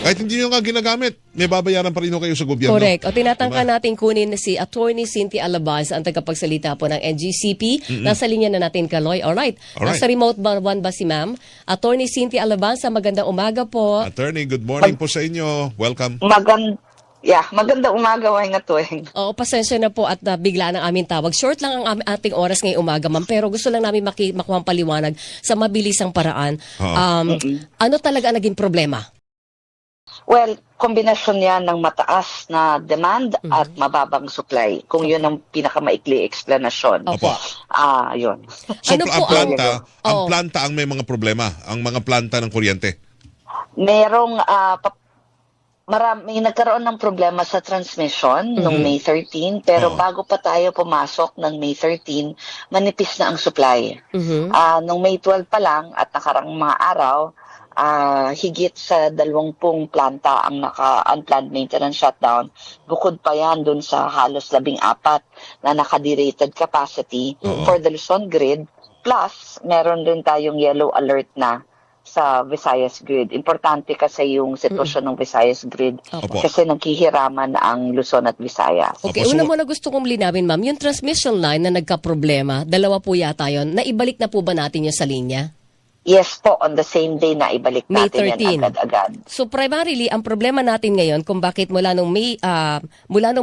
Kahit hindi nyo nga ginagamit, may babayaran pa rin kayo sa gobyerno. Correct. O tinatangka natin kunin na si Attorney Cynthia Alabaz, ang tagapagsalita po ng NGCP. Nasa linya na natin, Kaloy. Alright. Nasa remote one ba si ma'am? Attorney Cynthia Alabaz, magandang umaga po. Attorney, good morning po sa inyo. Welcome. Magandang umaga, nga tuwing. Oo, pasensya na po at bigla ng aming tawag. Short lang ang ating oras ngayong umaga, ma'am. Pero gusto lang namin makuha ang paliwanag sa mabilisang paraan. Ano talaga ang naging problema? Well, kombinasyon yan ng mataas na demand at mababang supply. Kung yun ang pinakamaikli explanation. Opo. Yun. So, Ano po ang planta ang may mga problema. Ang mga planta ng kuryente. Merong may nagkaroon ng problema sa transmission noong May 13, pero bago pa tayo pumasok ng May 13, manipis na ang supply. Noong May 12 pa lang at nakarang mga araw, higit sa 20 planta ang naka-unplanned maintenance shutdown. Bukod pa yan dun sa halos 14 na naka-derated capacity for the Luzon grid. Plus, meron din tayong yellow alert na sa Visayas grid. Importante kasi yung sitwasyon ng Visayas grid kasi naghihiraman ang Luzon at Visayas. Okay, una muna gusto kong linawin, ma'am, yung transmission line na nagka-problema, dalawa po yata yun, naibalik na po ba natin yung sa linya? Yes po, on the same day na ibalik May natin 13. yan agad-agad. So primarily, ang problema natin ngayon kung bakit mula nung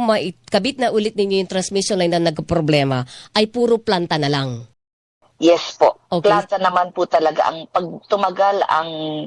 maikabit na ulit ninyo yung transmission line na nagka-problema ay puro planta na lang. Yes po. Okay. Planta naman po talaga ang pag tumagal ang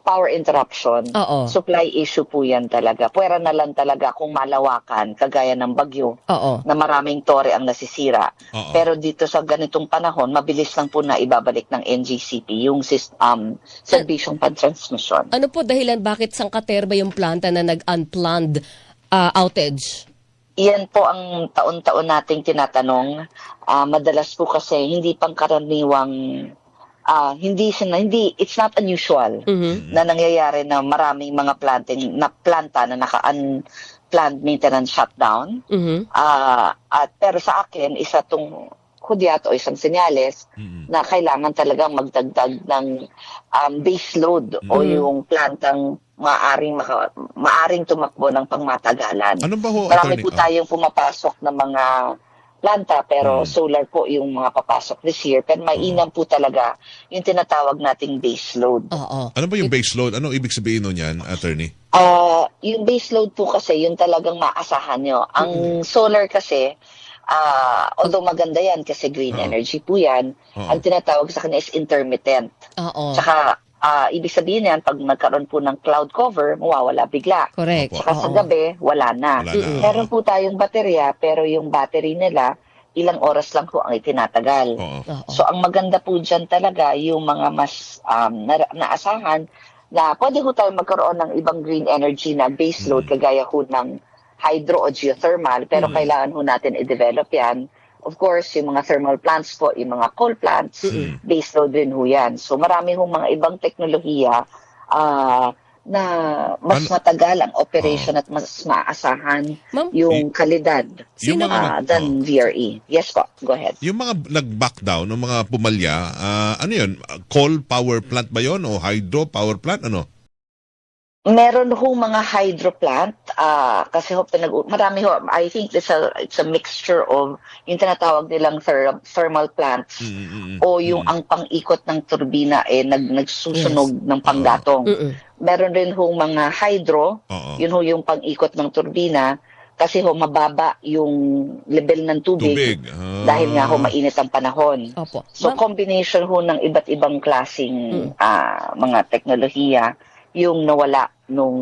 power interruption. Supply issue po yan talaga. Pwera na lang talaga kung malawakan kagaya ng bagyo na maraming tore ang nasisira. Pero dito sa ganitong panahon, mabilis lang po na ibabalik ng NGCP yung serbisyong pan-transmission. Ano po dahilan bakit sangkaterba yung planta na nag-unplanned outage? Iyan po ang taon-taon nating tinatanong. Madalas po kasi hindi pangkaraniwang it's not unusual na nangyayari na maraming mga planta na naka-unplanned maintenance shutdown. Pero sa akin, isa tong hudyat o isang senyales na kailangan talagang magdagdag ng base load o yung plantang maaring tumakbo ng pangmatagalan. Ano ba ho, Marami Attorney? po tayong pumapasok ng mga planta pero solar po yung mga papasok this year. Pero mainam po talaga yung tinatawag nating base load. Ano ba yung base load? Ano ibig sabihin nun yan, Attorney? Yung base load po kasi yung talagang maasahan nyo. Ang solar kasi, although maganda yan kasi green energy po yan, ang tinatawag sa kanya is intermittent. Tsaka, ibig sabihin yan, pag nagkaroon po ng cloud cover, mawawala bigla. Correct. Saka sa gabi, wala na. Meron po tayong baterya, pero yung battery nila, ilang oras lang po ang itinatagal. So, ang maganda po dyan talaga, yung mga mas naasahan, na pwede po tayo magkaroon ng ibang green energy na base load, kagaya po ng hydro o geothermal, pero kailangan po natin i-develop yan. Of course, yung mga thermal plants po, yung mga coal plants, base load rin ho yan. So marami hong mga ibang teknolohiya na mas matagal ang operation at mas maasahan yung kalidad than VRE. Yes po, go ahead. Yung mga nag-back down, yung mga pumalya, ano yun? Coal power plant ba yun? O hydro power plant? Ano? Meron hong mga hydro plant kasi marami ho, I think it's a mixture of yung tinatawag nilang thermal plants o yung ang pang-ikot ng turbina nagsusunog ng panggatong. Meron rin hong mga hydro, yun ho yung pang-ikot ng turbina kasi ho mababa yung level ng tubig. Dahil nga ho mainit ang panahon. So combination ho ng iba't ibang klaseng mga teknolohiya yung nawala nung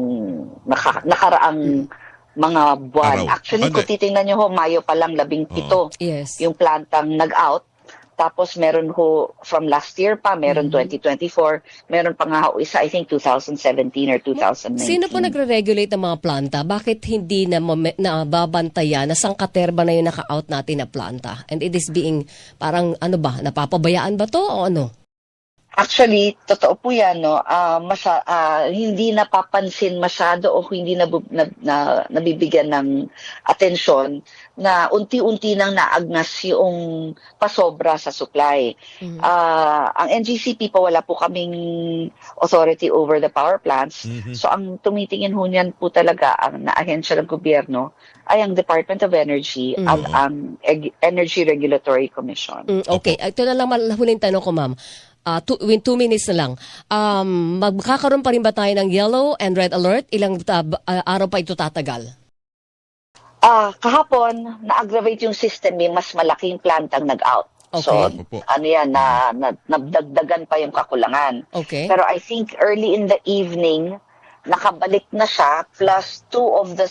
nakaraang mga buwan. Actually, kung titingnan nyo ho, Mayo pa lang 17 yung plantang nag-out. Tapos meron ho from last year pa, meron 2024, meron pa nga ho isa, I think 2017 or 2019. Sino po nagre-regulate ng mga planta? Bakit hindi nababantayan na sangkaterba na yung naka-out natin na planta? And it is being parang napapabayaan ba to o ano? Actually, totoo po yan, no? Hindi napapansin masyado o hindi nabibigyan ng atensyon na unti-unti nang naagnas yung pasobra sa supply. Ang NGCP po, wala po kaming authority over the power plants. So, ang tumitingin ho niyan po talaga ang naahensya ng gobyerno ay ang Department of Energy at ang Energy Regulatory Commission. Okay, ito na lang huling tanong ko, ma'am. 2 minutes na lang. Magkakaroon pa rin ba tayo ng yellow and red alert? Ilang araw pa ito tatagal? Kahapon, na-aggravate yung system, may mas malaking plant ang nag-out. Okay. So, Opo. nabdagdagan pa yung kakulangan. Okay. Pero I think early in the evening, nakabalik na siya, plus two of the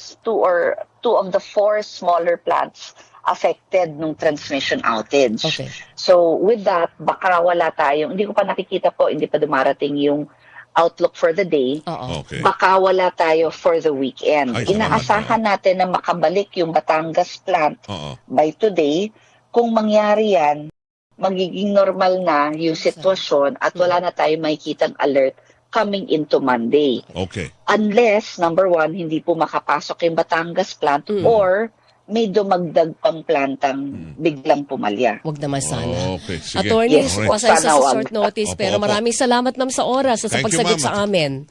4 smaller plants affected nung transmission outage. Okay. So with that, baka wala tayong, hindi ko pa nakikita po, hindi pa dumarating yung outlook for the day. Oo. Okay. Baka wala tayo for the weekend. Ay, salamat. Inaasahan natin na makabalik yung Batangas plant Oo. by today. Kung mangyari yan, magiging normal na yung sitwasyon at wala na tayong makikitang alert coming into Monday. Okay. Unless, number one, hindi po makapasok yung Batangas plant or may dumagdag pang plantang biglang pumalya. Wag naman sana. Okay, sige. Attorney, Yes, pasensya sana sa wag. short notice, Opo, pero opo. maraming salamat, ma'am, sa oras sa Thank you, pagsagot ma'am. sa amin.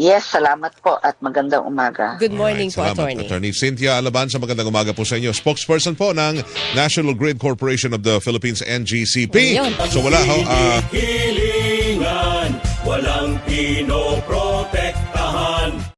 Yes, salamat po at magandang umaga. Good morning Alright, po, salamat. attorney. Cynthia Alabanza, magandang umaga po sa inyo. Spokesperson po ng National Grid Corporation of the Philippines, NGCP. Ayun. So wala ho, Hilingan, walang pinoprotektahan.